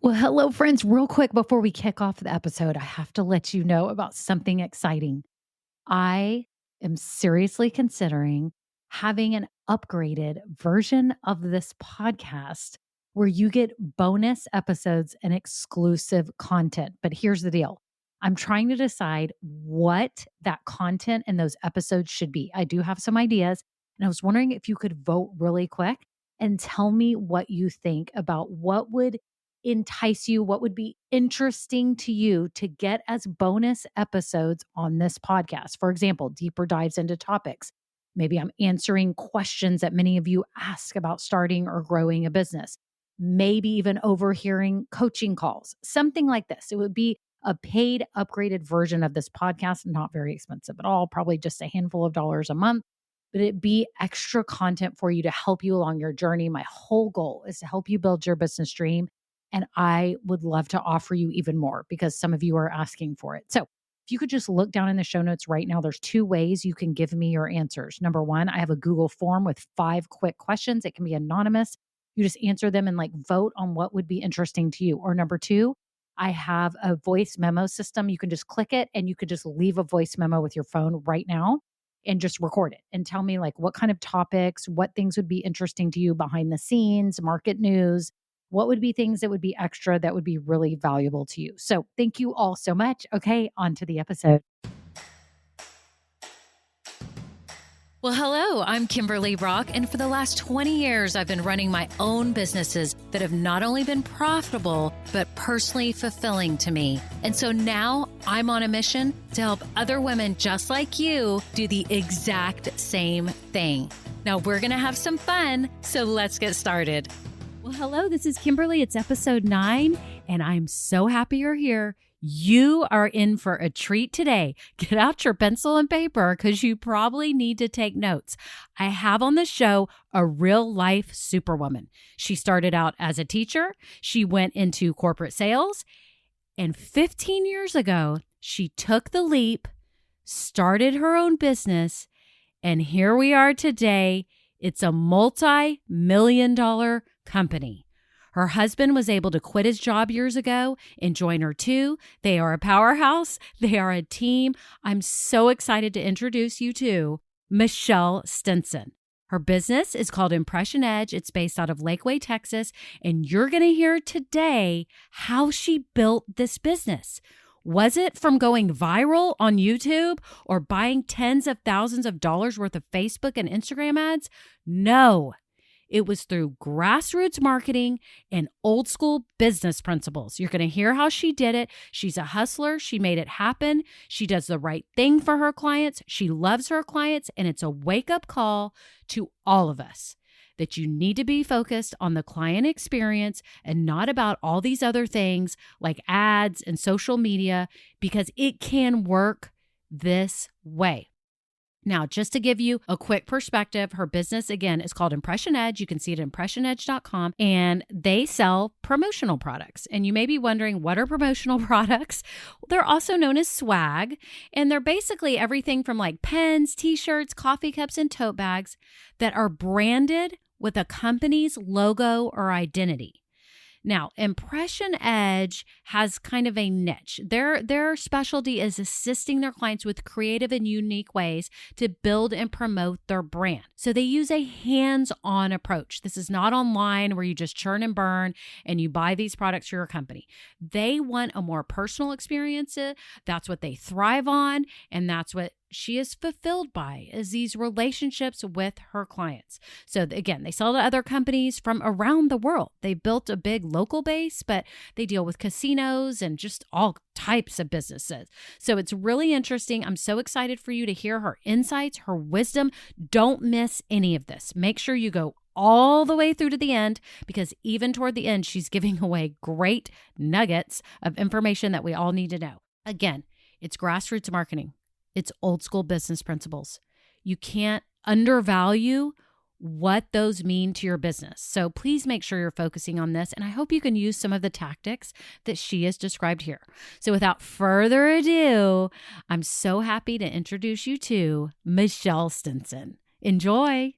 Well, hello, friends. Real quick before we kick off the episode, I have to let you know about something exciting. I am seriously considering having an upgraded version of this podcast where you get bonus episodes and exclusive content. But here's the deal, I'm trying to decide what that content and those episodes should be. I do have some ideas, and I was wondering if you could vote really quick and tell me what you think about what would entice you, what would be interesting to you to get as bonus episodes on this podcast. For example, deeper dives into topics. Maybe I'm answering questions that many of you ask about starting or growing a business. Maybe even overhearing coaching calls, something like this. It would be a paid, upgraded version of this podcast, not very expensive at all, probably just a handful of dollars a month, but it be extra content for you to help you along your journey. My whole goal is to help you build your business dream. And I would love to offer you even more because some of you are asking for it. So if you could just look down in the show notes right now, there's two ways you can give me your answers. Number one, I have a Google form with 5 quick questions. It can be anonymous. You just answer them and vote on what would be interesting to you. Or number two, I have a voice memo system. You can just click it and you could just leave a voice memo with your phone right now and just record it and tell me what kind of topics, what things would be interesting to you behind the scenes, market news, what would be things that would be extra that would be really valuable to you. So thank you all so much. Okay, on to the episode. Well, hello, I'm Kimberly Brock, and for the last 20 years, I've been running my own businesses that have not only been profitable, but personally fulfilling to me. And so now I'm on a mission to help other women just like you do the exact same thing. Now we're going to have some fun, so let's get started. Well, hello, this is Kimberly. It's episode 9, and I'm so happy you're here. You are in for a treat today. Get out your pencil and paper because you probably need to take notes. I have on the show a real life superwoman. She started out as a teacher. She went into corporate sales. And 15 years ago, she took the leap, started her own business, and here we are today. It's a multi-million-dollar company. Her husband was able to quit his job years ago and join her too. They are a powerhouse. They are a team. I'm so excited to introduce you to Michelle Stinson. Her business is called Impression Edge. It's based out of Lakeway, Texas. And you're going to hear today how she built this business. Was it from going viral on YouTube or buying tens of thousands of dollars worth of Facebook and Instagram ads? No. It was through grassroots marketing and old school business principles. You're going to hear how she did it. She's a hustler. She made it happen. She does the right thing for her clients. She loves her clients. And it's a wake-up call to all of us that you need to be focused on the client experience and not about all these other things like ads and social media, because it can work this way. Now, just to give you a quick perspective, her business, again, is called Impression Edge. You can see it at impressionedge.com, and they sell promotional products. And you may be wondering, what are promotional products? They're also known as swag, and they're basically everything from pens, t-shirts, coffee cups, and tote bags that are branded with a company's logo or identity. Now, Impression Edge has kind of a niche. Their specialty is assisting their clients with creative and unique ways to build and promote their brand. So they use a hands-on approach. This is not online where you just churn and burn and you buy these products for your company. They want a more personal experience. That's what they thrive on, and that's what she is fulfilled by, is these relationships with her clients. So again, they sell to other companies from around the world. They built a big local base, but they deal with casinos and just all types of businesses. So it's really interesting. I'm so excited for you to hear her insights, her wisdom. Don't miss any of this. Make sure you go all the way through to the end, because even toward the end, she's giving away great nuggets of information that we all need to know. Again, it's grassroots marketing. It's old school business principles. You can't undervalue what those mean to your business. So please make sure you're focusing on this. And I hope you can use some of the tactics that she has described here. So without further ado, I'm so happy to introduce you to Michelle Stinson. Enjoy.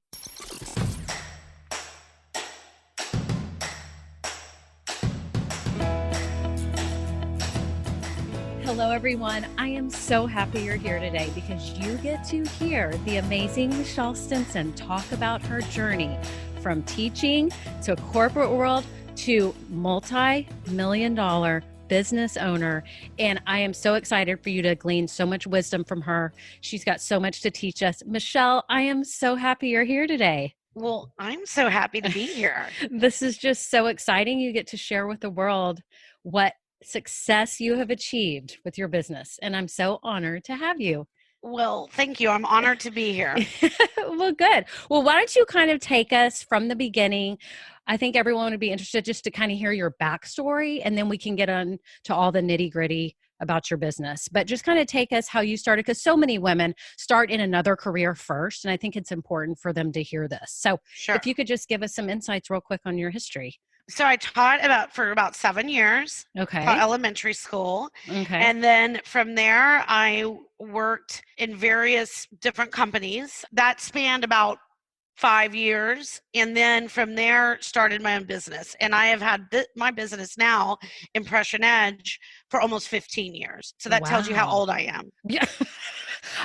Hello, everyone. I am so happy you're here today because you get to hear the amazing Michelle Stinson talk about her journey from teaching to corporate world to multi-million dollar business owner. And I am so excited for you to glean so much wisdom from her. She's got so much to teach us. Michelle, I am so happy you're here today. Well, I'm so happy to be here. This is just so exciting. You get to share with the world what success you have achieved with your business. And I'm so honored to have you. Well, thank you. I'm honored to be here. Well, good. Well, why don't you kind of take us from the beginning? I think everyone would be interested just to kind of hear your backstory, and then we can get on to all the nitty gritty about your business. But just kind of take us how you started, because so many women start in another career first. And I think it's important for them to hear this. So Sure. if you could just give us some insights real quick on your history. So I taught for about 7 years, Okay. taught elementary school. Okay. And then from there, I worked in various different companies. That spanned about 5 years. And then from there, started my own business. And I have had my business now, Impression Edge, for almost 15 years. So that tells you how Wow. old I am. Yeah.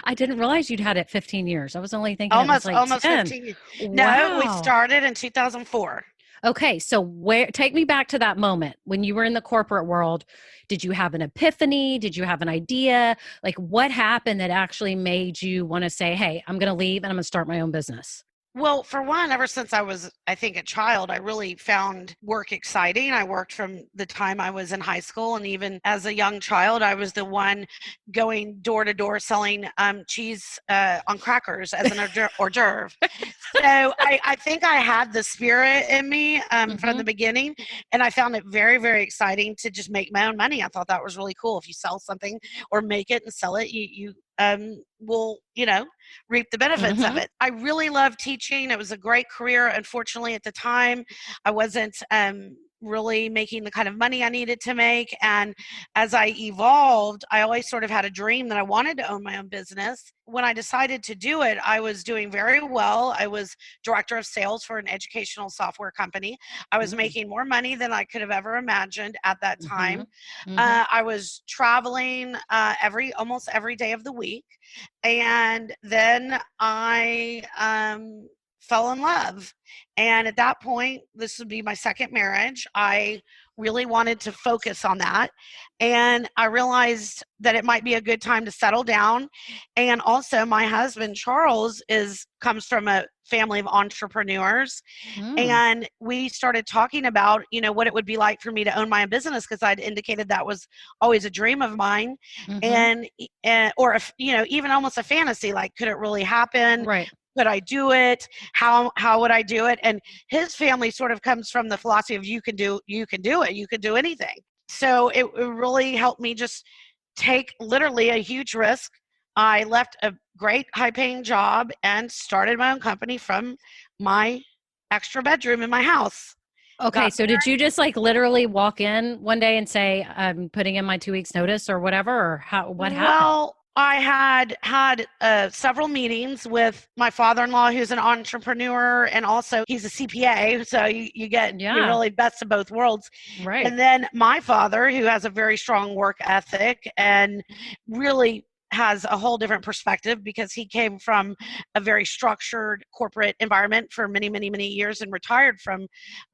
I didn't realize you'd had it 15 years. I was only thinking it was like Almost 10. 15 years. Wow. No, we started in 2004. Okay, so take me back to that moment when you were in the corporate world. Did you have an epiphany? Did you have an idea? Like, what happened that actually made you want to say, hey, I'm going to leave and I'm going to start my own business? Well, for one, ever since I was, I think, a child, I really found work exciting. I worked from the time I was in high school, and even as a young child, I was the one going door to door selling cheese on crackers as an hors d'oeuvre. So I think I had the spirit in me from the beginning, and I found it very, very exciting to just make my own money. I thought that was really cool. If you sell something or make it and sell it, you will, reap the benefits of it. I really love teaching. It was a great career. Unfortunately, at the time, I wasn't really making the kind of money I needed to make. And as I evolved, I always sort of had a dream that I wanted to own my own business. When I decided to do it, I was doing very well. I was director of sales for an educational software company. I was making more money than I could have ever imagined at that time. I was traveling almost every day of the week. And then I fell in love. And at that point, this would be my second marriage. I really wanted to focus on that. And I realized that it might be a good time to settle down. And also, my husband, Charles, comes from a family of entrepreneurs. And we started talking about, what it would be like for me to own my own business, because I'd indicated that was always a dream of mine. Or even almost a fantasy, like, could it really happen? Right. Could I do it? How would I do it? And his family sort of comes from the philosophy of you can do it, you can do anything. So it really helped me just take literally a huge risk. I left a great high-paying job and started my own company from my extra bedroom in my house. Okay, so did you just like literally walk in one day and say, I'm putting in my 2 weeks notice or whatever, or what happened? Well, I had several meetings with my father-in-law, who's an entrepreneur, and also he's a CPA. So you get you really best of both worlds. Right. And then my father, who has a very strong work ethic and really has a whole different perspective, because he came from a very structured corporate environment for many, many, many years and retired from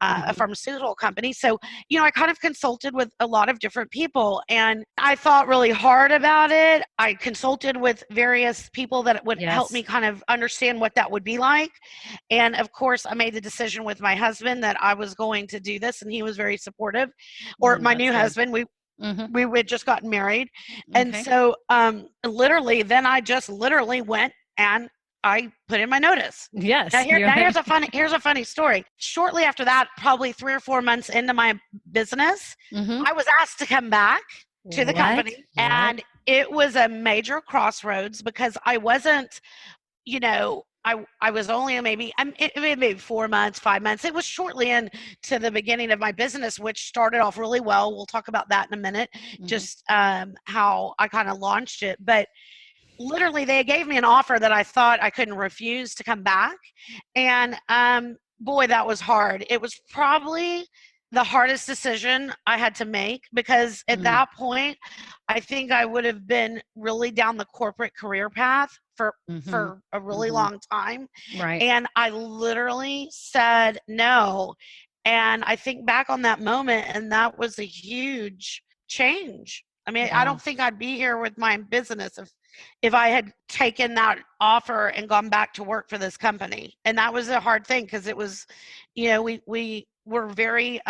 a pharmaceutical company. So, I kind of consulted with a lot of different people, and I thought really hard about it. I consulted with various people that would help me kind of understand what that would be like. And of course, I made the decision with my husband that I was going to do this, and he was very supportive. Or my new husband, we had just gotten married. And so literally, then I just literally went and I put in my notice. Yes. Now, here's a funny story. Shortly after that, probably 3 or 4 months into my business, I was asked to come back to the company. And it was a major crossroads, because I wasn't, I was only maybe 4 months, 5 months. It was shortly into the beginning of my business, which started off really well. We'll talk about that in a minute, just how I kind of launched it. But literally, they gave me an offer that I thought I couldn't refuse to come back. And boy, that was hard. It was probably the hardest decision I had to make, because at Mm, that point, I think I would have been really down the corporate career path mm-hmm, for a really mm-hmm. long time. Right. And I literally said no. And I think back on that moment, and that was a huge change. I mean, I Wow. don't think I'd be here with my business if I had taken that offer and gone back to work for this company. And that was a hard thing, because it was, we were very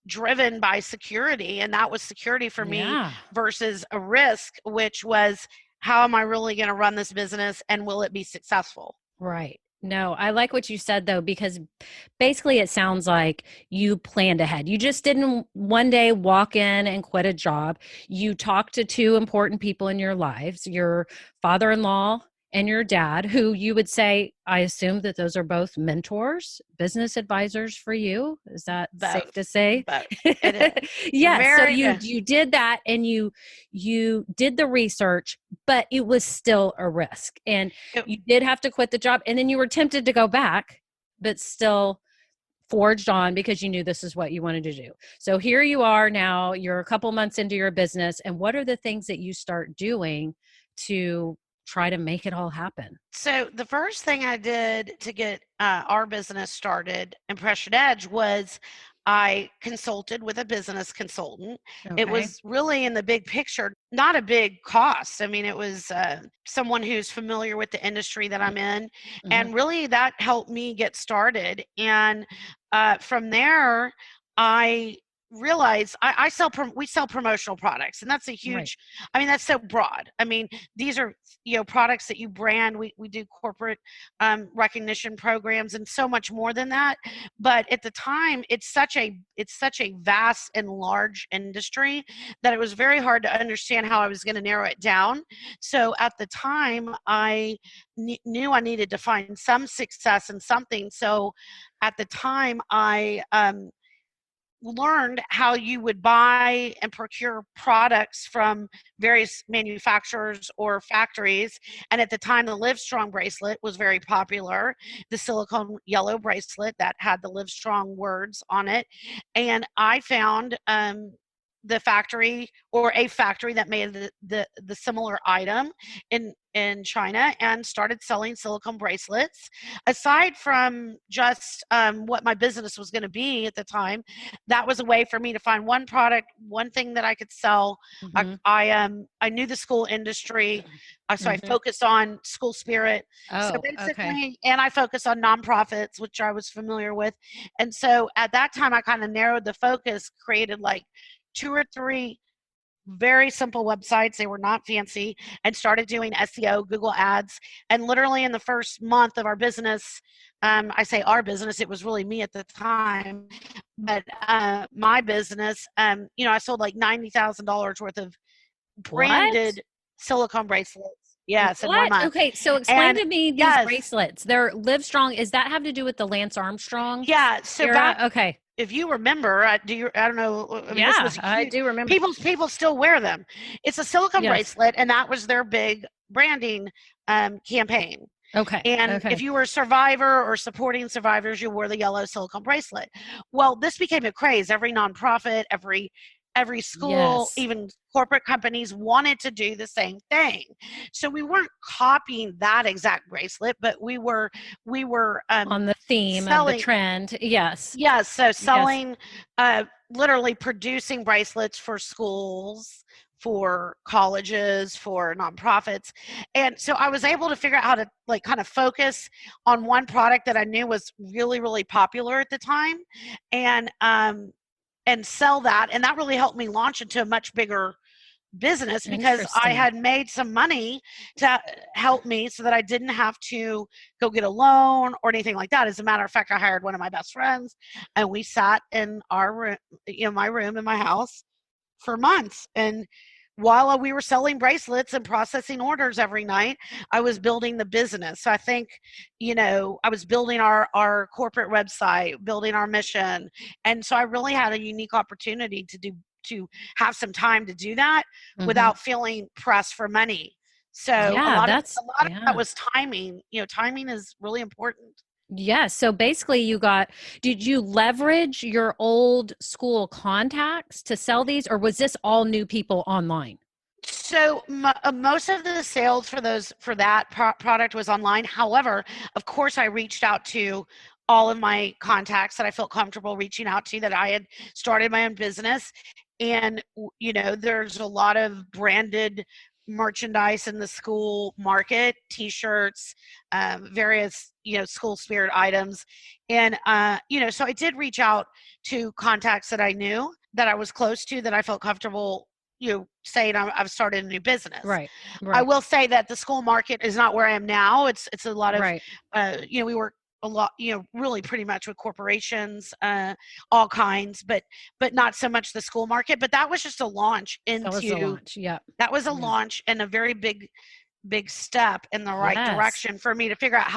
driven by security, and that was security for me Yeah. versus a risk, which was, how am I really going to run this business and will it be successful? Right. No, I like what you said though, because basically it sounds like you planned ahead. You just didn't one day walk in and quit a job. You talked to two important people in your lives, your father in law and your dad, who you would say, I assume that those are both mentors, business advisors for you. Is that safe to Both, say? both. It is Yes. So very. you did that and you did the research, but it was still a risk. And It, you did have to quit the job and then you were tempted to go back, but still forged on because you knew this is what you wanted to do. So here you are now, you're a couple months into your business. And what are the things that you start doing to try to make it all happen? So the first thing I did to get our business started, Impression Edge, was I consulted with a business consultant. It Okay. was really, in the big picture, not a big cost. I mean, it was someone who's familiar with the industry that I'm in, Hmm. and really that helped me get started. And from there, I realized I sell we sell promotional products, and that's a Right. huge. I mean, that's so broad. I mean, these are, products that you brand. We do corporate recognition programs and so much more than that. But at the time, it's such a vast and large industry that it was very hard to understand how I was going to narrow it down. So at the time, I knew I needed to find some success in something. So at the time, I learned how you would buy and procure products from various manufacturers or factories. And at the time, the Livestrong bracelet was very popular, the silicone yellow bracelet that had the Livestrong words on it. And I found the factory, or a factory, that made the similar item in China, and started selling silicone bracelets. Aside from just what my business was going to be at the time, that was a way for me to find one product, one thing that I could sell. Hmm. I knew the school industry, so I Hmm. focused on school spirit. So Oh, okay. basically, and I focused on nonprofits, which I was familiar with. And so at that time, I kind of narrowed the focus, created like two or three very simple websites. They were not fancy, and started doing SEO, Google Ads. And literally in the first month of our business, I say our business, it was really me at the time, but my business, I sold like $90,000 worth of What? branded silicone bracelets. Yes, in one What? month. Okay, so explain And to me these yes, bracelets. They're Livestrong. Is that have to do with the Lance Armstrong yeah. So era? back, Okay. if you remember, I don't know. I mean, this Yeah, was I huge. do remember. People still wear them. It's a silicone Yes. bracelet, and that was their big branding campaign. Okay. And if Okay. you were a survivor or supporting survivors, you wore the yellow silicone bracelet. Well, this became a craze. Every nonprofit, every school, Yes. even corporate companies wanted to do the same thing. So we weren't copying that exact bracelet, but we were On the theme of the selling. trend. Yes. Yes, so Yes. selling, literally producing bracelets for schools, for colleges, for nonprofits. And so I was able to figure out how to, like, kind of focus on one product that I knew was really, really popular at the time, and sell that. And that really helped me launch into a much bigger business, because I Interesting. had made some money to help me, so that I didn't have to go get a loan or anything like that. As a matter of fact, I hired one of my best friends, and we sat in our room, my room in my house, for months. And while we were selling bracelets and processing orders every night, I was building the business. So I think, I was building our corporate website, building our mission. And so I really had a unique opportunity to have some time to do that Hmm. without feeling pressed for money. So a Yeah, lot of that's a lot of that yeah. was timing. Timing is really important. Yes. So basically, did you leverage your old school contacts to sell these, or was this all new people online? So most of the sales for that product was online. However, of course, I reached out to all of my contacts that I felt comfortable reaching out to, that I had started my own business. And there's a lot of branded merchandise in the school market, T-shirts, various school spirit items, and so I did reach out to contacts that I knew, that I was close to, that I felt comfortable saying I've started a new business. Right. I Right. will say that the school market is not where I am now. It's a lot of, Right. we work a lot, really pretty much with corporations, all kinds, but not so much the school market. But that was just a launch That was the into, launch. Yep. that was a Yeah. launch and a very big step in the right Yes. direction for me to figure out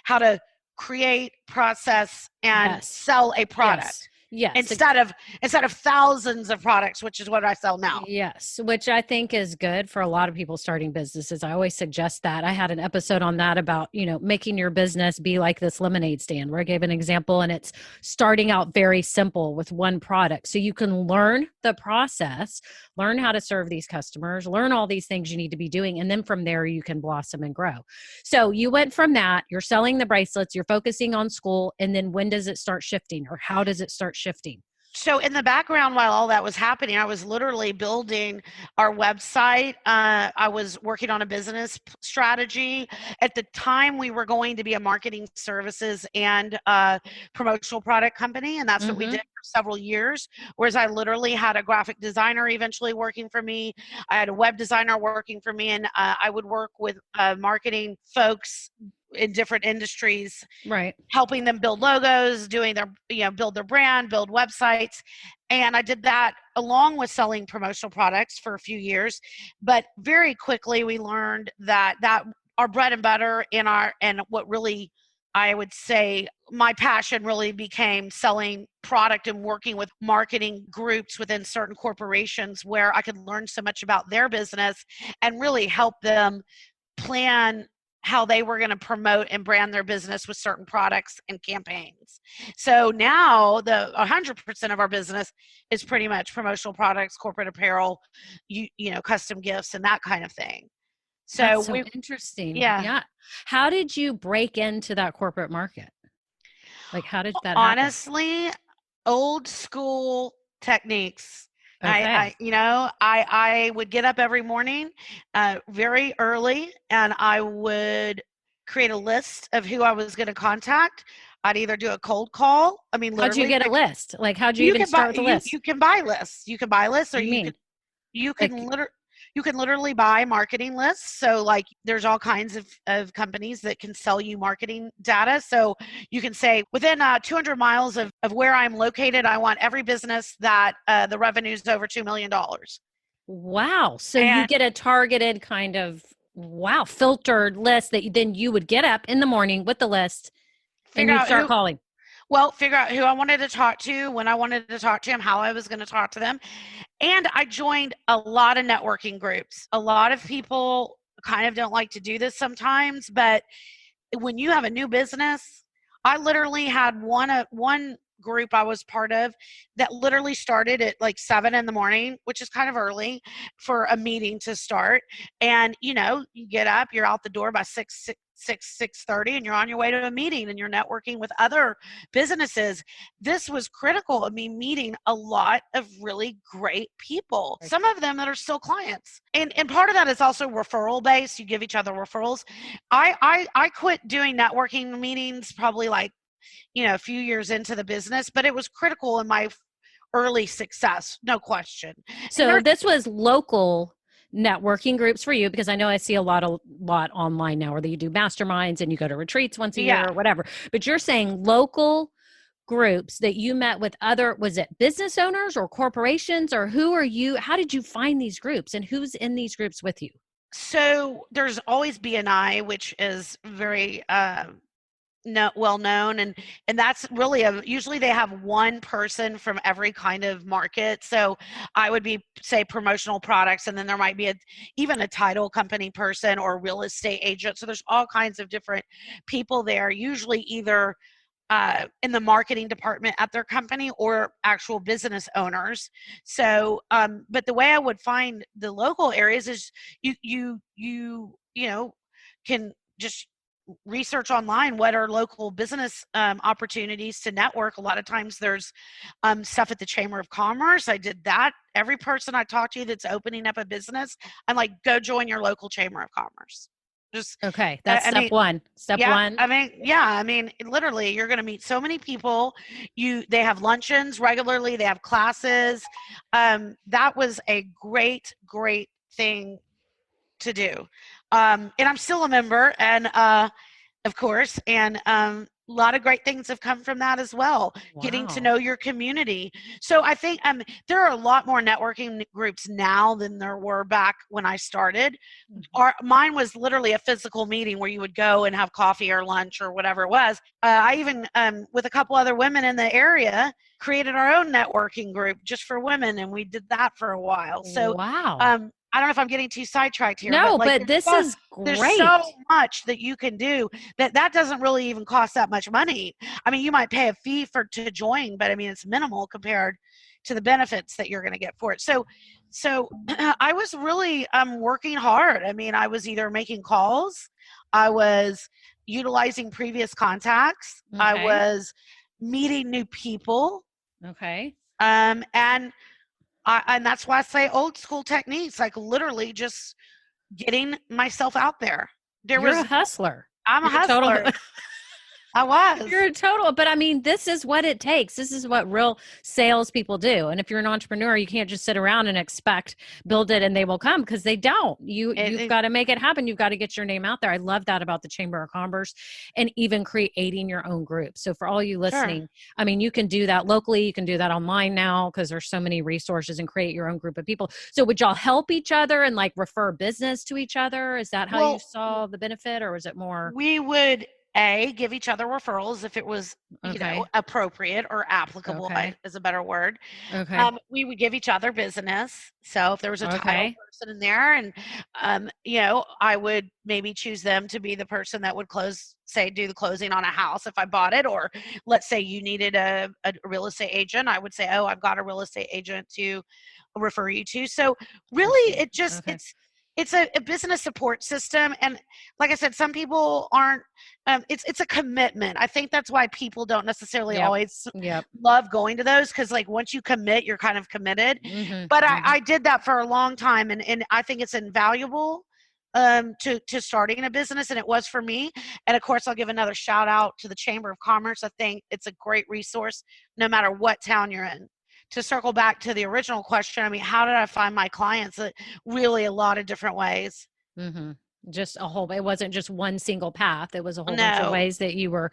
how to create, process, and Yes. sell a Yes. product Yes. instead of thousands of products, which is what I sell now. Yes, which I think is good for a lot of people starting businesses. I always suggest that. I had an episode on that about, making your business be like this lemonade stand, where I gave an example, and it's starting out very simple with one product. So you can learn the process, learn how to serve these customers, learn all these things you need to be doing. And then from there, you can blossom and grow. So you went from that, you're selling the bracelets, you're focusing on school. And then when does it start shifting, or how does it start shifting? So in the background, while all that was happening, I was literally building our website. I was working on a business strategy. At the time, we were going to be a marketing services and promotional product company, and that's what we Mm-hmm. did for several years. Whereas I literally had a graphic designer eventually working for me. I had a web designer working for me, and I would work with marketing folks in different industries, Right. helping them build logos, doing their, build their brand, build websites. And I did that along with selling promotional products for a few years. But very quickly we learned that our bread and butter and what really, I would say, my passion really became selling product and working with marketing groups within certain corporations, where I could learn so much about their business and really help them plan how they were going to promote and brand their business with certain products and campaigns. So now the 100% of our business is pretty much promotional products, corporate apparel, custom gifts, and that kind of thing. So That's so we, interesting. yeah, Yeah. How did you break into that corporate market? Like, how did that happen? honestly, old school techniques. Okay. I would get up every morning, very early, and I would create a list of who I was going to contact. I'd either do a cold call. I mean, How'd you literally, get a like, list? Like, how'd you you even can buy start with the you list? you can buy lists. You can buy lists, What or do you mean? you can Like, literally buy marketing lists. So like there's all kinds of companies that can sell you marketing data. So you can say, within 200 miles of where I'm located, I want every business that the revenue is over $2 million. wow. So you And get a targeted kind of, wow, filtered list that then you would get up in the morning with the list and figure you'd out start who calling. well, figure out who I wanted to talk to, when I wanted to talk to them, how I was going to talk to them. And I joined a lot of networking groups. A lot of people kind of don't like to do this sometimes, but when you have a new business, I literally had one group I was part of that literally started at like 7 in the morning, which is kind of early for a meeting to start. And you get up, you're out the door by 6:30, and you're on your way to a meeting, and you're networking with other businesses. This was critical of me meeting a lot of really great people, some of them that are still clients. And part of that is also referral based. You give each other referrals. I quit doing networking meetings probably like, a few years into the business, but it was critical in my early success, no question. And So this was local networking groups for you, because I know I see a lot online now where you do masterminds and you go to retreats once a yeah. year or whatever. But you're saying local groups that you met with other, was it business owners or corporations, or who are you? How did you find these groups, and who's in these groups with you? So there's always BNI, which is very no, well known, and that's really usually they have one person from every kind of market. So I would be say promotional products, and then there might be even a title company person or real estate agent. So there's all kinds of different people there, usually either in the marketing department at their company or actual business owners. So, but the way I would find the local areas is you can just research online what are local business opportunities to network. A lot of times there's stuff at the Chamber of Commerce. I did that. Every person I talk to that's opening up a business, I'm like, go join your local Chamber of Commerce. Just, Okay, that's I step mean, one. Step yeah, one. literally, you're going to meet so many people. They have luncheons regularly. They have classes. That was a great thing to do. And I'm still a member, and of course, and a lot of great things have come from that as well. Getting to Wow. know your community. So I think there are a lot more networking groups now than there were back when I started. Mine was literally a physical meeting where you would go and have coffee or lunch or whatever it was. I even, with a couple other women in the area, created our own networking group just for women, and we did that for a while. So, Wow. I don't know if I'm getting too sidetracked here, but No, like but this is there's so great. much that you can do that doesn't really even cost that much money. I mean, you might pay a fee to join, but I mean it's minimal compared to the benefits that you're going to get for it. So I was really working hard. I mean, I was either making calls, I was utilizing previous contacts, I Okay. was meeting new people, Okay. and that's why I say old school techniques, like literally just getting myself out there. There You're was a hustler. I'm a You're a total hustler. I was. You're a total, but I mean, this is what it takes. This is what real salespeople do. And if you're an entrepreneur, you can't just sit around and expect build it and they will come because they don't. You've It got to make it happen. You've got to get your name out there. I love that about the Chamber of Commerce and even creating your own group. So for all you sure. listening, I mean, you can do that locally. You can do that online now because there's so many resources and create your own group of people. So would y'all help each other and like refer business to each other? Is that how you Well, saw the benefit, or was it more? we would give each other referrals if it was, Okay. appropriate or applicable Okay. is a better word. Okay. We would give each other business. So if there was a title Okay. person in there, and I would maybe choose them to be the person that would do the closing on a house if I bought it, or let's say you needed a real estate agent, I would say, oh, I've got a real estate agent to refer you to. So I really, see. it just Okay. it's a business support system, and like I said, some people aren't. It's a commitment. I think that's why people don't necessarily Yep. always Yep. love going to those, because like once you commit, you're kind of committed. Mhm. But Mhm. I did that for a long time, and I think it's invaluable to starting a business, and it was for me. And of course, I'll give another shout out to the Chamber of Commerce. I think it's a great resource no matter what town you're in. To circle back to the original question, I mean, how did I find my clients? Really a lot of different ways. Mhm. Just a whole, it wasn't just one single path. It was a whole bunch of No. ways that you were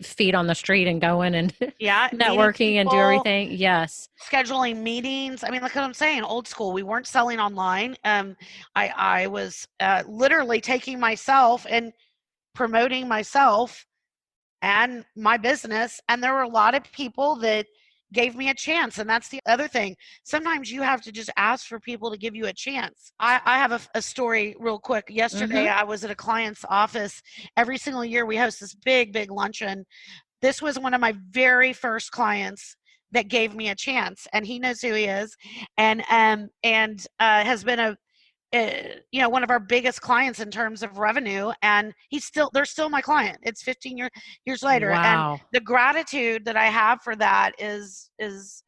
feet on the street and going and Yeah, meeting networking and do people, everything. Yes. scheduling meetings. I mean, like what I'm saying, old school. We weren't selling online. I was literally taking myself and promoting myself and my business, and there were a lot of people that gave me a chance. And that's the other thing. Sometimes you have to just ask for people to give you a chance. I have a story real quick. Yesterday, Mhm. I was at a client's office. Every single year, we host this big luncheon. This was one of my very first clients that gave me a chance, and he knows who he is, and has been one of our biggest clients in terms of revenue, and they're still my client. It's 15 years later, and Wow. the gratitude that I have for that is it's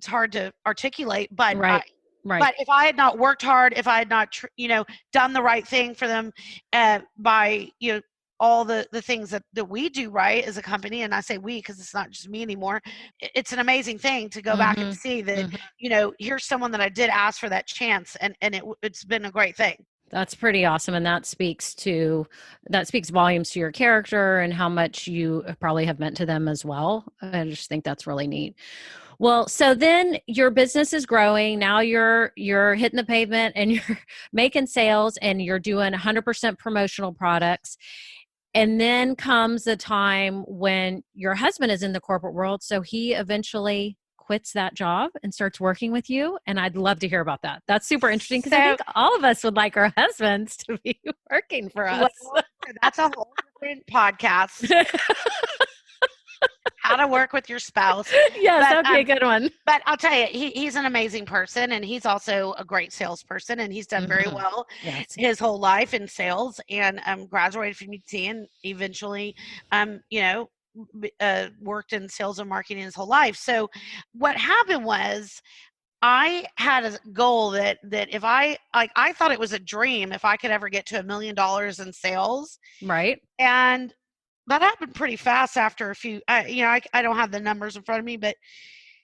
hard to articulate, but I Right. Right. but if I had not worked hard, if I had not done the right thing for them, by all the things that we do right as a company, and I say we because it's not just me anymore. It's an amazing thing to go back and Mhm. see that, Mhm. here's someone that I did ask for that chance, and it's been a great thing. That's pretty awesome. And that speaks volumes to your character and how much you probably have meant to them as well. I just think that's really neat. Well, so then your business is growing. Now you're hitting the pavement and you're making sales and you're doing 100% promotional products. And then comes a time when your husband is in the corporate world. So he eventually quits that job and starts working with you. And I'd love to hear about that. That's super interesting because I So, think all of us would like our husbands to be working for well, us. that's a whole different podcast. How to work with your spouse. Yes, But that'd be a good one. but I'll tell you, he's an amazing person, and he's also a great salesperson, and he's done very Mhm. well Yes. his whole life in sales, and graduated from UT, and eventually, you know, worked in sales and marketing his whole life. So, what happened was, I had a goal that if I thought it was a dream if I could ever get to $1 million in sales, Right. and that happened pretty fast after a few. I don't have the numbers in front of me, but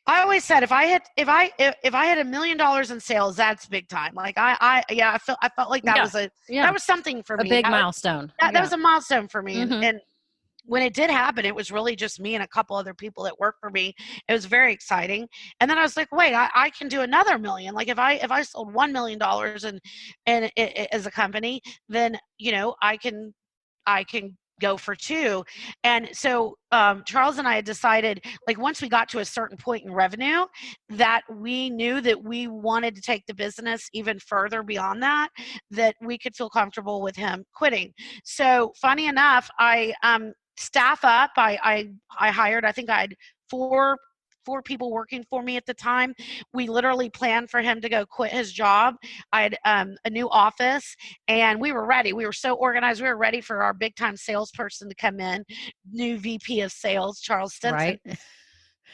I always said if I had $1 million in sales, that's big time. Like I felt like that Yeah. was Yeah. something for A me. big milestone. That Yeah. was a milestone for me, Hmm. and when it did happen, it was really just me and a couple other people that worked for me. It was very exciting. And then I was like, wait, I can do another million. Like if I sold $1 million as a company, then I can go for two. And so Charles and I had decided, like, once we got to a certain point in revenue, that we knew that we wanted to take the business even further beyond that, that we could feel comfortable with him quitting. So funny enough, I staff up. I hired. I think I had four people working for me at the time. We literally planned for him to go quit his job. I had a new office, and we were ready. We were so organized. We were ready for our big time salesperson to come in, new VP of sales, Charles Stinson. Right.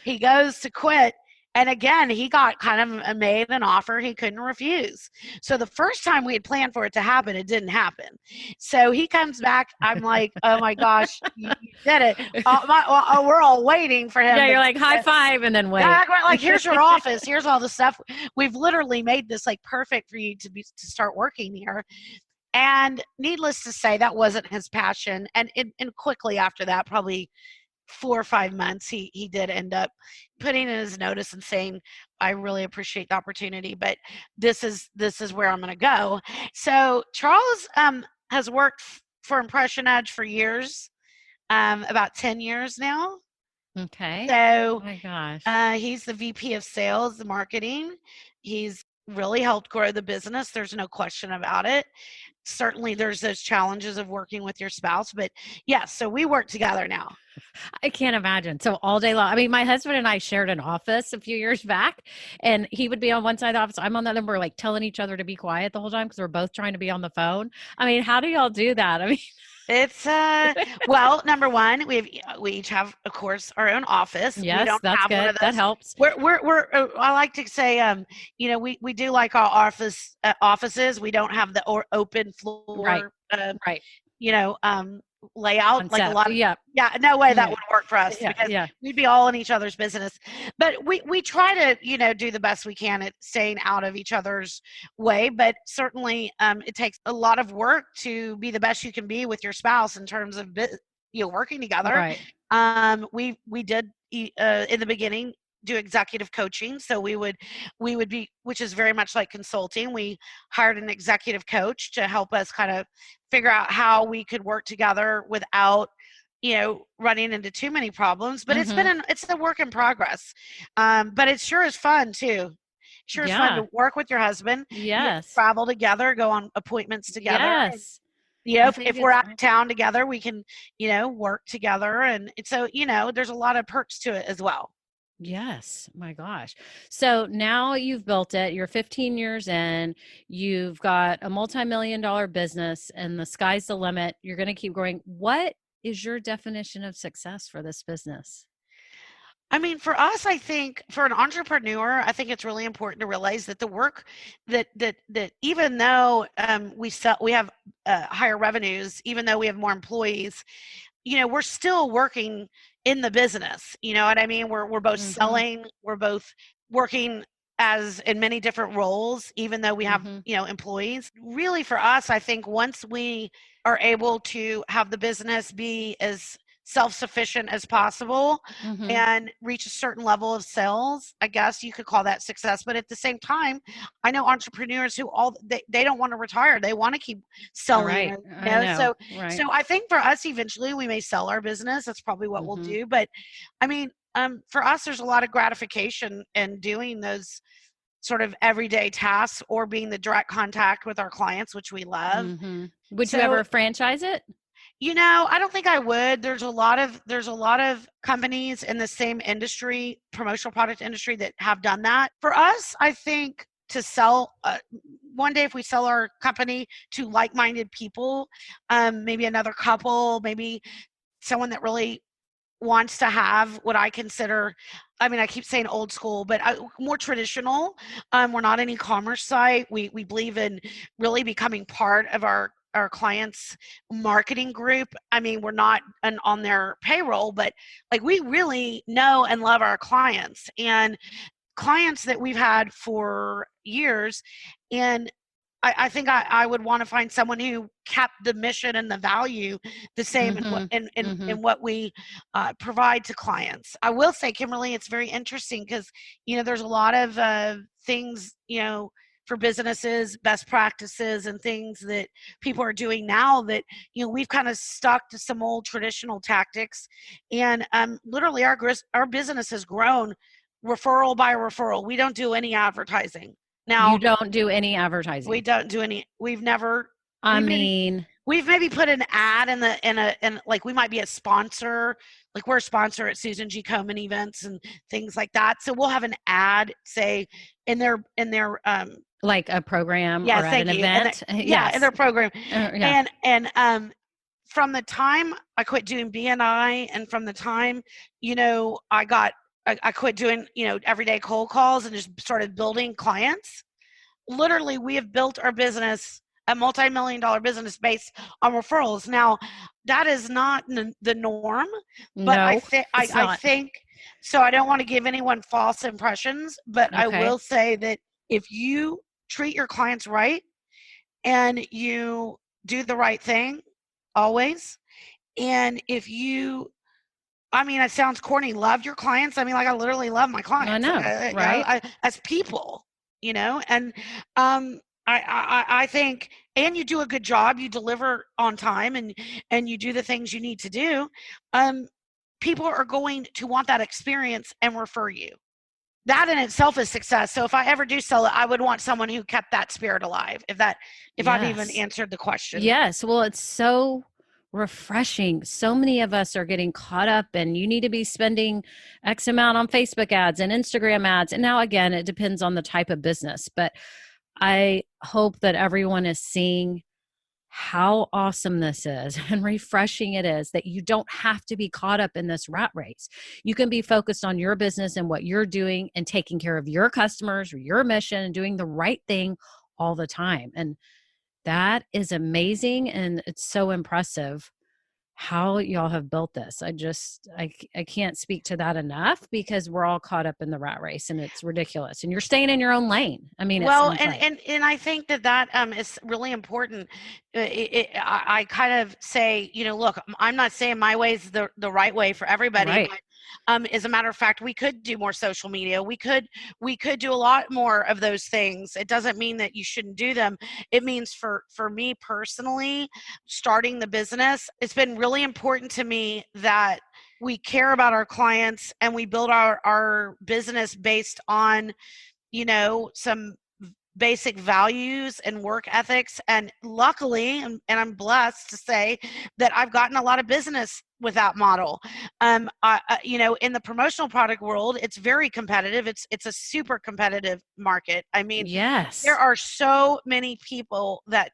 He goes to quit. And again, he got kind of made an offer he couldn't refuse. So the first time we had planned for it to happen, it didn't happen. So he comes back. I'm like, oh my gosh, you did it. We're all waiting for him Yeah. to. You're like high five and then wait. Yeah, like here's your office. Here's all the stuff. We've literally made this like perfect for you to start working here. And needless to say, that wasn't his passion. And quickly after that, probably 4 or 5 months, he did end up putting in his notice and saying, "I really appreciate the opportunity, but this is where I'm going to go." So Charles has worked for Impression Edge for years, about 10 years now. Okay. Oh So my gosh. he's the VP of sales, the marketing. He's really helped grow the business. There's no question about it. Certainly, there's those challenges of working with your spouse, but yes, so we work together now. I can't imagine. So all day long. I mean, my husband and I shared an office a few years back, and he would be on one side of the office. I'm on the other. We're like telling each other to be quiet the whole time because we're both trying to be on the phone. I mean, how do y'all do that? I mean, It's well, number one, we each have, of course, our own office. We yes, don't that's have one good. of That those. helps. We're I like to say, we do like our offices. We don't have the open Right. floor, Right. you know, layout like a Concept. lot of. Yeah. Yeah, no way that Yeah. would work for us Yeah. because Yeah. we'd be all in each other's business. But we try to do the best we can at staying out of each other's way. But certainly, it takes a lot of work to be the best you can be with your spouse in terms of working together. Right. We did in the beginning do executive coaching, so we would be, which is very much like consulting. We hired an executive coach to help us kind of figure out how we could work together without running into too many problems. But Mm-hmm. it's a work in progress. But it sure is fun too. Sure is fun Yeah. to work with your husband. Yes. Travel together, go on appointments together. Yes. I If, think if we're it's out of town together, we can work together, and so there's a lot of perks to it as well. yes. My gosh. So now you've built it. You're 15 years in. You've got a multi-million dollar business and the sky's the limit. You're going to keep growing. What is your definition of success for this business? I mean, for us, I think for an entrepreneur, I think it's really important to realize that the work that even though we have higher revenues, even though we have more employees, we're still working in the business. You know what I mean? We're both Mm-hmm. selling, we're both working as in many different roles, even though we have, Mm-hmm. employees. Really for us, I think once we are able to have the business be as self-sufficient as possible Mm-hmm. and reach a certain level of sales. I guess you could call that success. But at the same time, I know entrepreneurs who they don't want to retire. They want to keep All selling, right. or, I know. so Right. I think for us eventually we may sell our business. That's probably what we'll Mm-hmm. do. But I mean, for us, there's a lot of gratification in doing those sort of everyday tasks or being the direct contact with our clients, which we love. Mm-hmm. Would you So, ever franchise it? I don't think I would. There's a lot of companies in the same industry, promotional product industry, that have done that. For us, I think to sell one day, if we sell our company to like-minded people, maybe another couple, maybe someone that really wants to have what I consider, I mean, I keep saying old school, but more traditional. We're not an e-commerce site. We believe in really becoming part of our clients' marketing group. I mean, we're not on their payroll, but like we really know and love our clients, and clients that we've had for years. And I think I would want to find someone who kept the mission and the value the same in what Mm-hmm. Mm-hmm. in what we provide to clients. I will say, Kimberly, it's very interesting because there's a lot of things for businesses, best practices, and things that people are doing now that we've kind of stuck to some old traditional tactics, and literally our business has grown referral by referral. We don't do any advertising You now. don't do any We advertising. don't do any. We've never. I We maybe mean, we've maybe put an ad in like we might be a sponsor. Like we're a sponsor at Susan G. Komen events and things like that. So we'll have an ad say in their like a program yeah, or at thank an you, event. yeah, in Yes. their program. Yeah. And from the time I quit doing BNI, and from the time I quit doing everyday cold calls and just started building clients. Literally, we have built our business, a multi-million dollar business, based on referrals. Now, that is not the norm, but No, it's I not. think so. I don't want to give anyone false impressions, but I Okay. will say that if you treat your clients right and you do the right thing always, and if you, I mean, it sounds corny, love your clients. I mean, like I literally love my I clients, know, right? as people, and um, I think, and you do a good job, you deliver on time, and you do the things you need to do. Um, People are going to want that experience and refer you. That in itself is success. So if I ever do sell it, I would want someone who kept that spirit alive. If I've even Yes. answered the question. Yes. Well, it's so refreshing. So many of us are getting caught up, and you need to be spending X amount on Facebook ads and Instagram ads. And now, again, it depends on the type of business, but I hope that everyone is seeing how awesome this is and refreshing it is, that you don't have to be caught up in this rat race. You can be focused on your business and what you're doing and taking care of your customers or your mission and doing the right thing all the time. And that is amazing. And it's so impressive how y'all have built this. I can't speak to that enough, because we're all caught up in the rat race and it's ridiculous. And you're staying in your own lane. I mean, it Well, sounds and like. and and I think that is really important. I kind of say, look, I'm not saying my way is the right way for everybody, Right. but as a matter of fact, we could do more social media. We could do a lot more of those things. It doesn't mean that you shouldn't do them. It means for me personally, starting the business, it's been really important to me that we care about our clients and we build our business based on some basic values and work ethics. And luckily, and I'm blessed to say that I've gotten a lot of business with that model. In the promotional product world, it's very competitive. It's a super competitive market. I mean, there Yes. are so many people that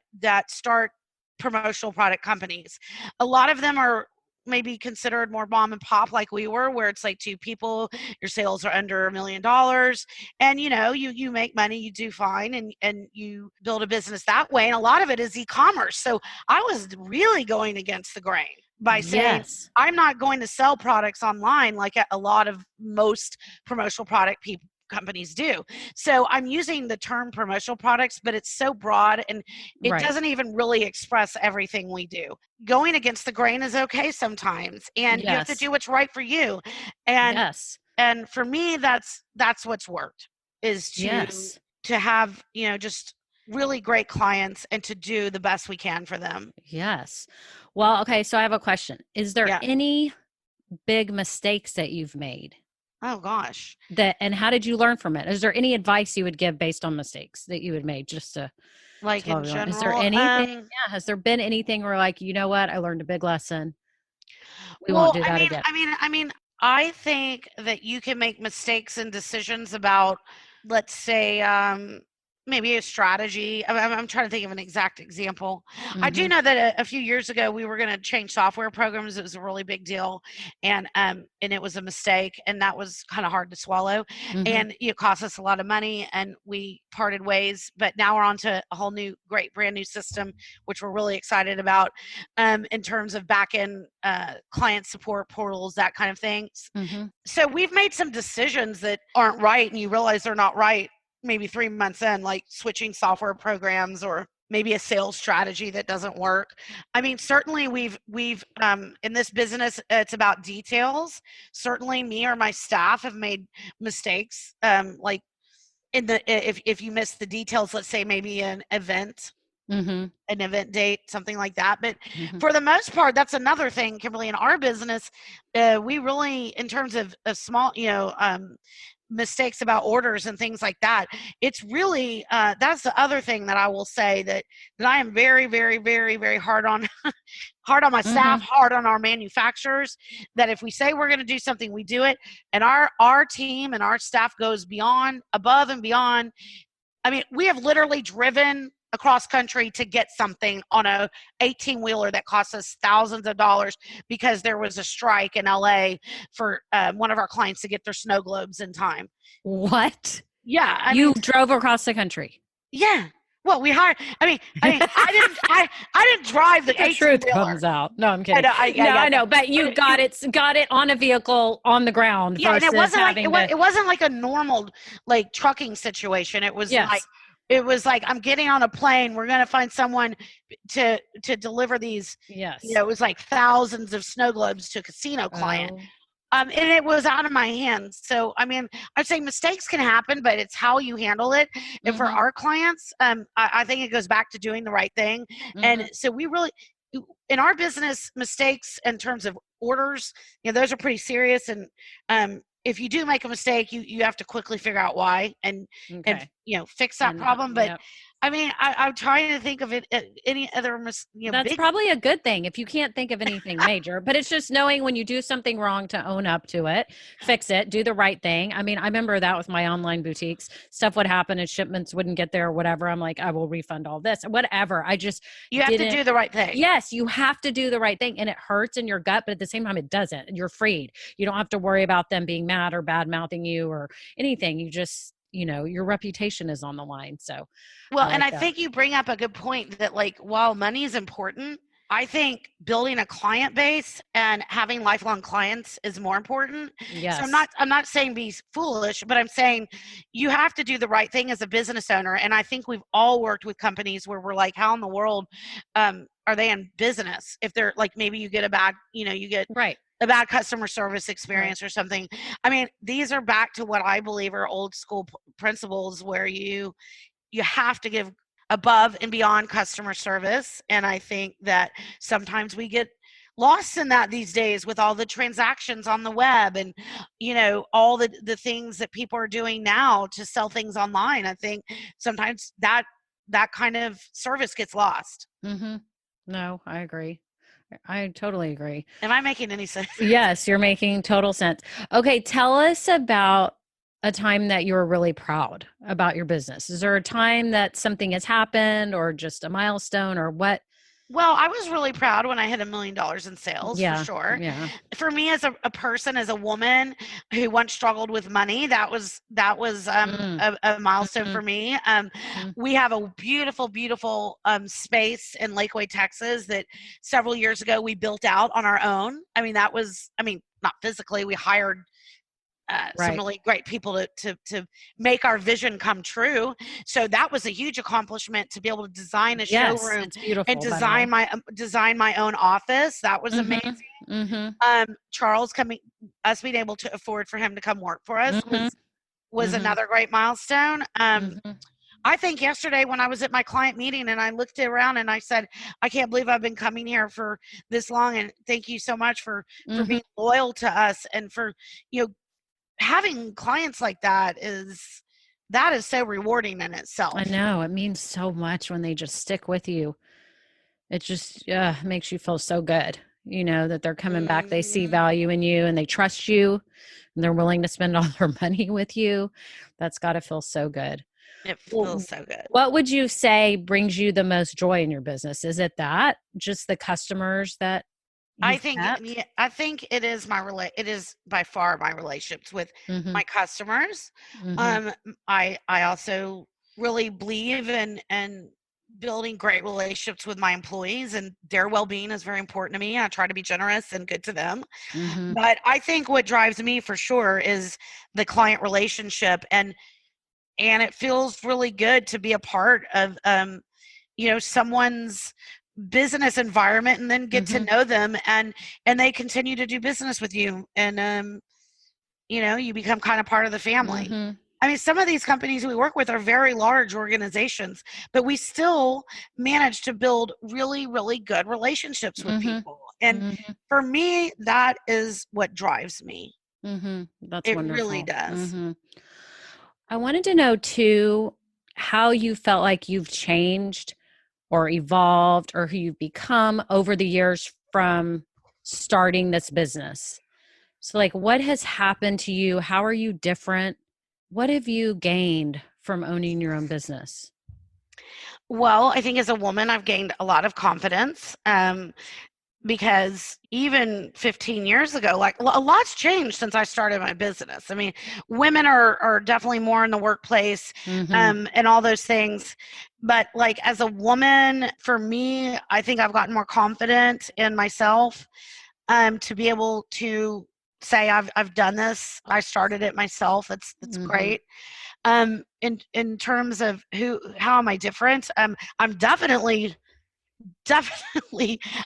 start promotional product companies. A lot of them are maybe considered more mom and pop, like we were, where it's like two people, your sales are under $1 million, and you make money, you do fine, and you build a business that way. And a lot of it is e-commerce. So I was really going against the grain by saying Yes. I'm not going to sell products online like a lot of most promotional product companies do. So I'm using the term promotional products, but it's so broad and it Right. doesn't even really express everything we do. Going against the grain is okay sometimes, and you have to Yes. do what's right for you. And Yes. and for me, that's what's worked, is Yes. to have, just really great clients and to do the best we can for them. Yes. Well, okay, so I have a question. Is there Yeah. any big mistakes that you've made? Oh gosh. That and how did you learn from it? Is there any advice you would give based on mistakes that you had made just to Like tell in everyone? Is there general, anything? Yeah, has there been anything where like, you know what, I learned a big lesson. We won't well, do that again. I think that you can make mistakes and decisions about, let's say, maybe a strategy. I'm trying to think of an exact example. I do Mhm. know that a few years ago we were going to change software programs. It was a really big deal, and it was a mistake, and that was kind of hard to swallow, Mhm. and it cost us a lot of money, and we parted ways. But now we're on to a whole new, great, brand new system, which we're really excited about, in terms of back end client support portals, that kind of thing. Mhm. So we've made some decisions that aren't right, and you realize they're not right maybe 3 months in, like switching software programs or maybe a sales strategy that doesn't work. I mean, certainly we've in this business, it's about details. Certainly me or my staff have made mistakes, like in the if you miss the details, let's say maybe Mhm. an event date, something like that. But Mhm. for the most part, that's another thing, Kimberly, in our business, we really, in terms of small, mistakes about orders and things like that, it's really, that's the other thing that I will say, that I am very, very, very, very hard on, hard on my staff, Mhm. hard on our manufacturers, that if we say we're going to do something, we do it. And our team and our staff goes beyond, above and beyond. I mean, we have literally driven across country to get something on a 18 wheeler that cost us thousands of dollars because there was a strike in LA for one of our clients to get their snow globes in time. What? Yeah, I You mean, drove across the country. yeah. Well, we hired. I didn't drive the The 18 truth wheeler. comes out. No, I'm I kidding. know. No, Yeah. I know, but you But got it on a vehicle on the ground yeah, and it versus wasn't like having to. it wasn't like a normal like trucking situation. Yes. It was like, I'm getting on a plane. We're gonna find someone to deliver these. Yes. It was like thousands of snow globes to a casino client. Oh. And it was out of my hands. So, I mean, I'd say mistakes can happen, but it's how you handle it. And for Mhm. our clients, I think it goes back to doing the right thing. And Mhm. so we really, in our business, mistakes in terms of orders, those are pretty serious. And if you do make a mistake, you have to quickly figure out why, and Okay. fix that And problem. But yep. I mean, I'm trying to think of it, any other That's big. probably a good thing if you can't think of anything major, but it's just knowing when you do something wrong to own up to it, fix it, do the right thing. I mean, I remember that with my online boutiques. Stuff would happen and shipments wouldn't get there or whatever. I'm like, I will refund all this, whatever. I just You have to didn't. do the right thing. Yes, you have to do the right thing and it hurts in your gut, but at the same time, it doesn't. You're freed. You don't have to worry about them being mad or bad mouthing you or anything. You just, your reputation is on the line. So I Well, and like I that. think you bring up a good point that, like, while money is important, I think building a client base and having lifelong clients is more important. So Yes. I'm not saying be foolish, but I'm saying you have to do the right thing as a business owner. And I think we've all worked with companies where we're like, how in the world are they in business? If they're like, maybe you get a bad, you get Right. a bad customer service Right. experience or something. I mean, these are back to what I believe are old school principles, where you have to give above and beyond customer service. And I think that sometimes we get lost in that these days with all the transactions on the web, and all the things that people are doing now to sell things online. I think sometimes that kind of service gets lost. Mhm. No, I agree. I totally agree. Am I making any sense? Yes, you're making total sense. Okay, tell us about a time that you were really proud about your business. Is there a time that something has happened or just a milestone or what? Well, I was really proud when I hit $1 million in sales, for Yeah. sure. Yeah. For me, as a person, as a woman who once struggled with money, that was Mm. a milestone Mhm. for me. Mhm. We have a beautiful, beautiful space in Lakeway, Texas, that several years ago we built out on our own. I mean, not physically. We hired some Right. really great people to make our vision come true. So that was a huge accomplishment to be able to design a Yes, showroom it's and beautiful, by the way. design my own office. That was amazing. Mhm. Mhm. Charles coming, us being able to afford for him to come work for us Mhm. was Mhm. another great milestone. Mhm. I think yesterday when I was at my client meeting and I looked around and I said, I can't believe I've been coming here for this long, and thank you so much for Mhm. being loyal to us and for, you know, having clients like that is so rewarding in I itself. know, it means so much when they just stick with you. It just makes you feel so good, that they're coming back. They see Mhm. value in you and they trust you and they're willing to spend all their money with you. That's got to feel so good. It feels Well, so good. what would you say brings you the most joy in your business? Is it that just the customers that I you've think kept? yeah, I think it is by far my relationships with Mm-hmm. my customers. Mm-hmm. I also really believe in building great relationships with my employees, and their well-being is very important to me. I try to be generous and good to them. Mm-hmm. But I think what drives me for sure is the client relationship, and it feels really good to be a part of someone's business environment and then get to Mm-hmm. know them, and they continue to do business with you, and you become kind of part of the family. Mm-hmm. I mean, some of these companies we work with are very large organizations, but we still manage to build really, really good relationships with Mm-hmm. people. And Mm-hmm. for me, that is what drives me. Mm-hmm. That's It really wonderful. does. Mm-hmm. I wanted to know too how you felt like you've changed or evolved or who you've become over the years from starting this business. So, like, what has happened to you? How are you different? What have you gained from owning your own business? Well, I think as a woman, I've gained a lot of confidence. Because even 15 years ago, like a lot's changed since I started my business. I mean, women are definitely more in the workplace, Mm-hmm. and all those things. But like as a woman, for me, I think I've gotten more confident in myself, to be able to say I've done this. I started it myself. It's Mm-hmm. great. In terms of how am I different? I'm definitely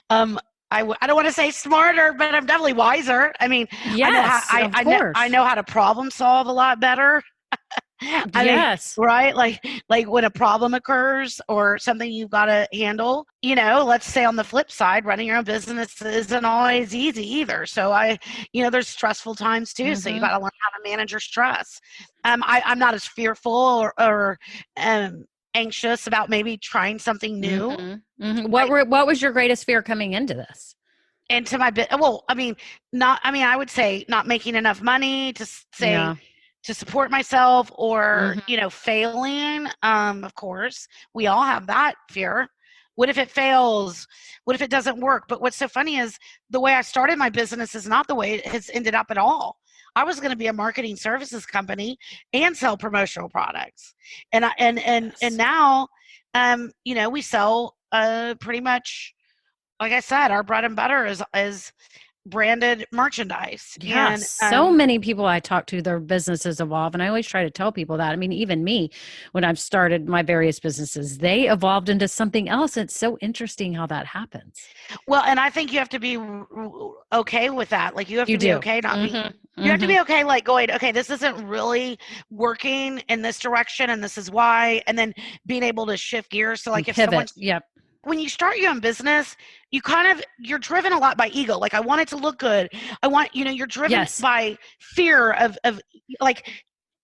um I don't want to say smarter, but I'm definitely wiser. I mean, I know how Yes, of I course. know how to problem solve a lot better. I mean, Yes. right? Like when a problem occurs or something you've got to handle, let's say on the flip side, running your own business isn't always easy either. So there's stressful times too. So you Mm-hmm. got to learn how to manage your stress. I'm not as fearful or anxious about maybe trying something new. Mm-hmm. Mm-hmm. I What was your greatest fear coming into this? into my bit. Well, I mean, not. I mean, I would say not making enough money to say Yeah. to support myself, or Mm-hmm. failing. Of course, we all have that fear. What if it fails? What if it doesn't work? But what's so funny is the way I started my business is not the way it has ended up at all. I was going to be a marketing services company and sell promotional products, and Yes. now, we sell pretty much, like I said, our bread and butter is branded merchandise. Yes, And so many people I talk to, their businesses evolve. And I always try to tell people that. I mean, even me, when I've started my various businesses, they evolved into something else. It's so interesting how that happens. well, and I think you have to be okay with that. Like you have You to be do. okay not being. Mm-hmm. You have to Mm-hmm. be okay, like going, okay, this isn't really working in this direction, and this is why. And then being able to shift gears. So, And like, if pivot. someone's Yep. when you start your own business, you're driven a lot by ego. Like, I want it to look good. You're driven Yes. by fear of like,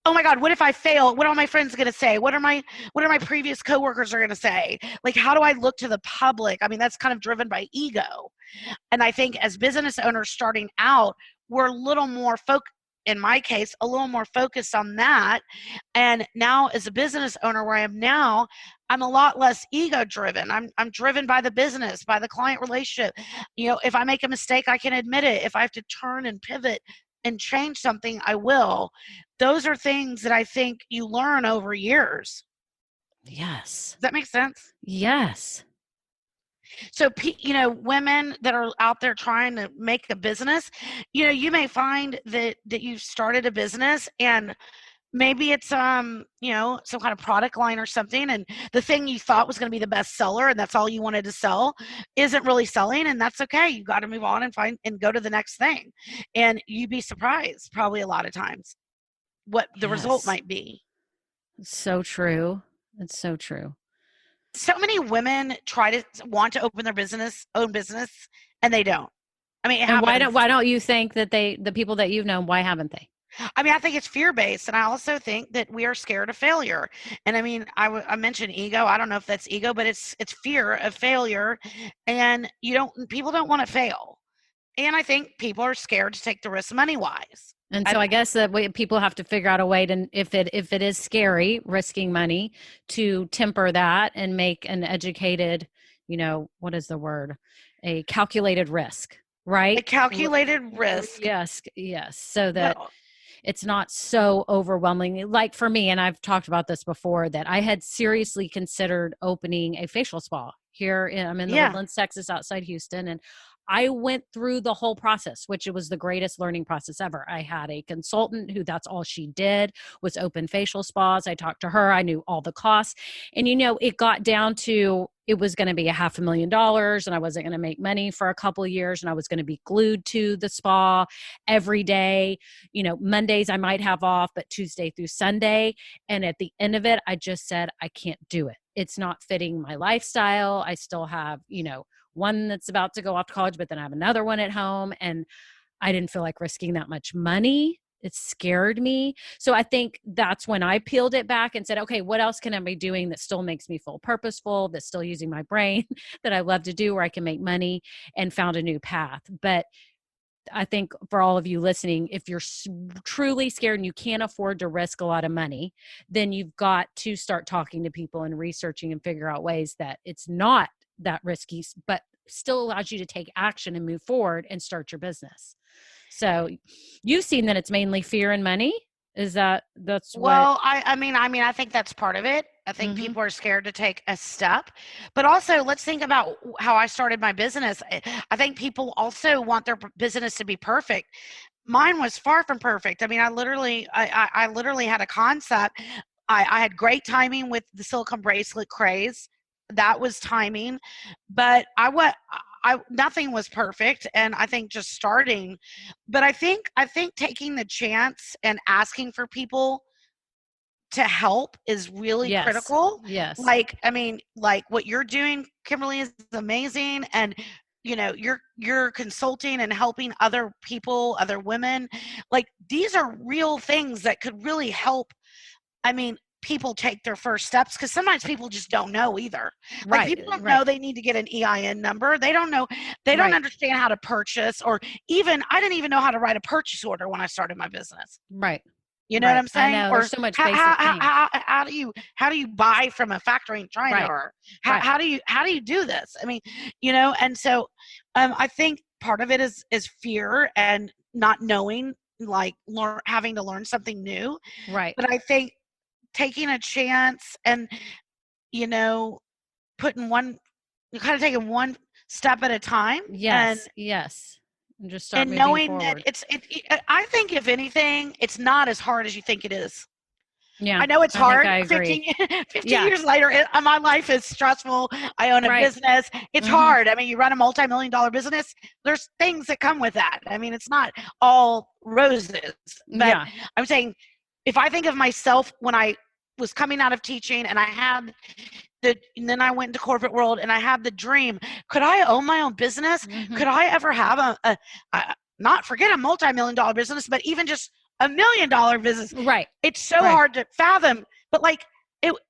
oh my God, what if I fail? What are my friends going to say? What are my previous coworkers are going to say? Like, how do I look to the public? I mean, that's kind of driven by ego. And I think as business owners starting out, we're a little more in my case, a little more focused on that. And now as a business owner where I am now, I'm a lot less ego driven. I'm driven by the business, by the client relationship. If I make a mistake, I can admit it. If I have to turn and pivot and change something, I will. Those are things that I think you learn over years. Yes. Does that make sense? Yes. So, women that are out there trying to make a business, you may find that you've started a business and maybe it's some kind of product line or something, and the thing you thought was going to be the best seller and that's all you wanted to sell isn't really selling, and that's okay. You got to move on and find and go to the next thing. And you'd be surprised probably a lot of times what the result Yes. might be. It's so true. It's so true. So many women try to want to open their own business, and they don't. I mean, it And happens. why don't you think that the people that you've known, why haven't they? I mean, I think it's fear based, and I also think that we are scared of failure. And I mean, I mentioned ego. I don't know if that's ego, but it's fear of failure, and people don't want to fail, and I think people are scared to take the risk money wise. And so I guess that people have to figure out a way to, if it is scary, risking money, to temper that and make an educated, what is the word? A calculated risk, A right? calculated risk, Yes, yes. So that but it's not so overwhelming. Like for me, and I've talked about this before, that I had seriously considered opening a facial spa here. I'm in the yeah, Woodlands, Texas, outside Houston, and I went through the whole process, which it was the greatest learning process ever. I had a consultant who that's all she did was open facial spas. I talked to her. I knew all the costs. And, it got down to it was going to be $500,000 and I wasn't going to make money for a couple of years. And I was going to be glued to the spa every day. Mondays I might have off, but Tuesday through Sunday. And at the end of it, I just said, I can't do it. It's not fitting my lifestyle. I still have, one that's about to go off to college, but then I have another one at home. And I didn't feel like risking that much money. It scared me. So I think that's when I peeled it back and said, okay, what else can I be doing that still makes me feel purposeful, that's still using my brain, that I love to do, where I can make money, and found a new path. But I think for all of you listening, if you're truly scared and you can't afford to risk a lot of money, then you've got to start talking to people and researching and figure out ways that it's not that risky, but still allows you to take action and move forward and start your business. So you've seen that it's mainly fear and money. That's what? well, I think that's part of it. I think Mm-hmm. people are scared to take a step, but also let's think about how I started my business. I think people also want their business to be perfect. Mine was far from perfect. I mean, I literally had a concept. I had great timing with the silicone bracelet craze. That was timing, but I nothing was perfect, and I think just starting. But I think taking the chance and asking for people to help is really Yes. critical. Yes. Like what you're doing, Kimberly, is amazing, and you're consulting and helping other people, other women. Like these are real things that could really help. I mean, people take their first steps because sometimes people just don't know either. Like Right. people don't Right. know they need to get an EIN number. They don't know, they don't Right. understand how to purchase, or even I didn't even know how to write a purchase order when I started my business. Right. You know what Right. I'm I saying? know Or there's so much basic things. how do you buy from a factory in China? Right. Or Right. how do you do this? I mean, and so I think part of it is fear and not knowing, like having to learn something new. Right. But I think taking a chance and you know putting one you kind of taking one step at a time, and Yes. Yes. And just start and moving knowing that forward. I think if anything it's not as hard as you think it is. Yeah. I know it's I think hard. I agree. 15 Yeah. years later, my life is stressful. I own a Right. business. It's Mm-hmm. hard. I mean, you run a multi-million-dollar business. There's things that come with that. I mean, it's not all roses. But Yeah. I'm saying, if I think of myself when I was coming out of teaching and and then I went into corporate world and I had the dream, could I own my own business? Mm-hmm. Could I ever have not forget a multi-million-dollar business, but even just $1 million business? Right. It's so Right. hard to fathom, but like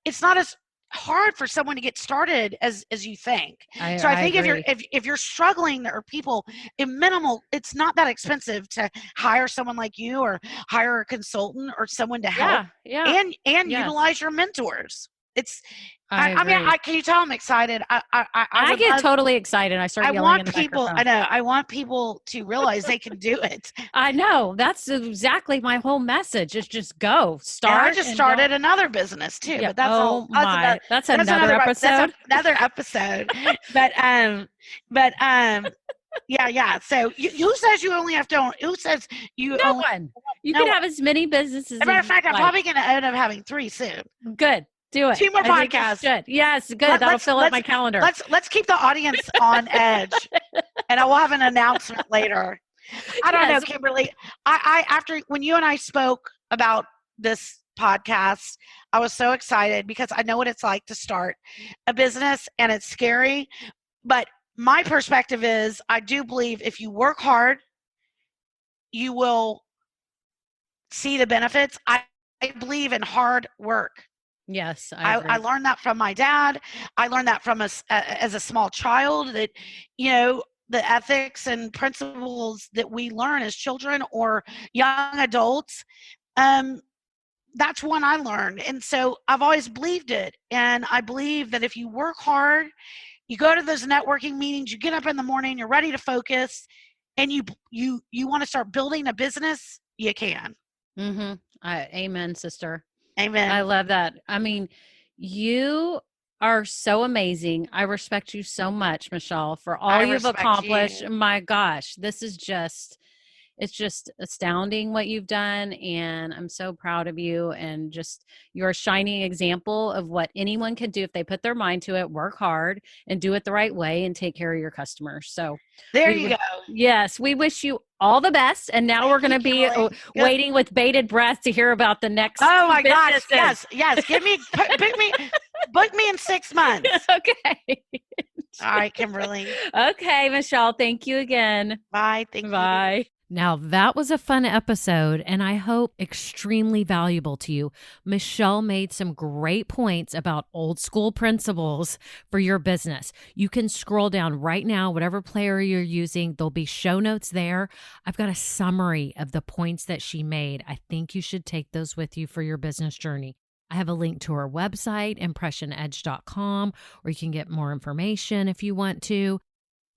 it's not as hard for someone to get started as you think. So I I think agree. if you're struggling, or people in minimal, it's not that expensive to hire someone like you, or hire a consultant or someone to help, Yeah. Yeah. and Yes. utilize your mentors. It's, I I mean, agree. can you tell I'm excited? I I would get love, totally excited. I start I yelling in want the people, microphone. I know, I want people to realize they can do it. I know. That's exactly my whole message. Is just go, And I start, just and don't. started another business too, Yeah. but that's all. Oh my. That's another That's episode. another episode. but but yeah. So who says you only have to? Who says you No only? one. You No can one. have as many businesses As a matter as of you fact, I'm like. probably going to end up having 3 soon. Good. Do it. 2 more I think you podcasts. should. Yes, good. That'll fill up my calendar. Let's keep the audience on edge, and I will have an announcement later. I don't know, Yes. Kimberly. I after when you and I spoke about this podcast, I was so excited because I know what it's like to start a business, and it's scary. But my perspective is, I do believe if you work hard, you will see the benefits. I believe in hard work. Yes, I I agree. learned that from my dad. I learned that from us as a small child, that, the ethics and principles that we learn as children or young adults. Um, that's one I learned. And so I've always believed it. And I believe that if you work hard, you go to those networking meetings, you get up in the morning, you're ready to focus, and you want to start building a business, you can. Mm-hmm. Amen, sister. I Amen. love that. I mean, you are so amazing. I respect you so much, Michelle, for all I you've respect accomplished. you. My gosh, this is just it's just astounding what you've done, and I'm so proud of you, and just you're a shining example of what anyone can do if they put their mind to it, work hard and do it the right way and take care of your customers. So There we you go. yes, we wish you all the best, and now we're Thank going you, to be Kimberly. Good. waiting with bated breath to hear about the next Oh 2 my gosh. businesses. Yes. Book me in 6 months. Okay. All right, Kimberly. Okay, Michelle, thank you again. Bye. Thank you. Bye. Now, that was a fun episode, and I hope extremely valuable to you. Michelle made some great points about old school principles for your business. You can scroll down right now, whatever player you're using, there'll be show notes there. I've got a summary of the points that she made. I think you should take those with you for your business journey. I have a link to her website, impressionedge.com, or you can get more information if you want to.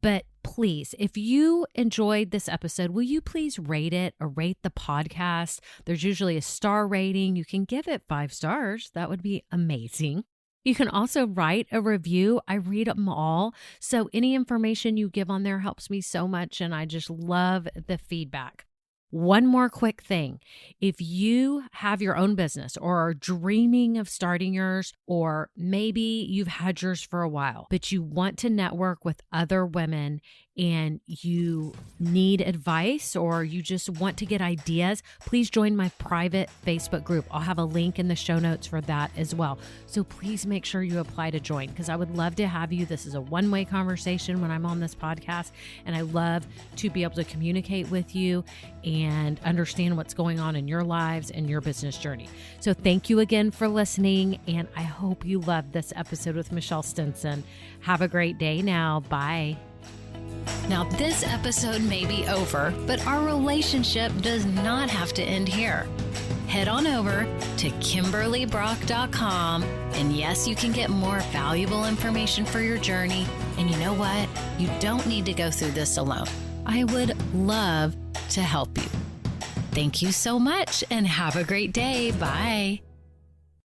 But please, if you enjoyed this episode, will you please rate it or rate the podcast? There's usually a star rating. You can give it 5 stars. That would be amazing. You can also write a review. I read them all. So any information you give on there helps me so much, and I just love the feedback. One more quick thing. If you have your own business or are dreaming of starting yours, or maybe you've had yours for a while, but you want to network with other women and you need advice or you just want to get ideas, please join my private Facebook group. I'll have a link in the show notes for that as well. So please make sure you apply to join because I would love to have you. This is a one-way conversation when I'm on this podcast, and I love to be able to communicate with you and understand what's going on in your lives and your business journey. So thank you again for listening, and I hope you loved this episode with Michelle Stinson. Have a great day now. Bye. Now, this episode may be over, but our relationship does not have to end here. Head on over to KimberlyBrock.com, and yes, you can get more valuable information for your journey. And you know what? You don't need to go through this alone. I would love to help you. Thank you so much, and have a great day. Bye.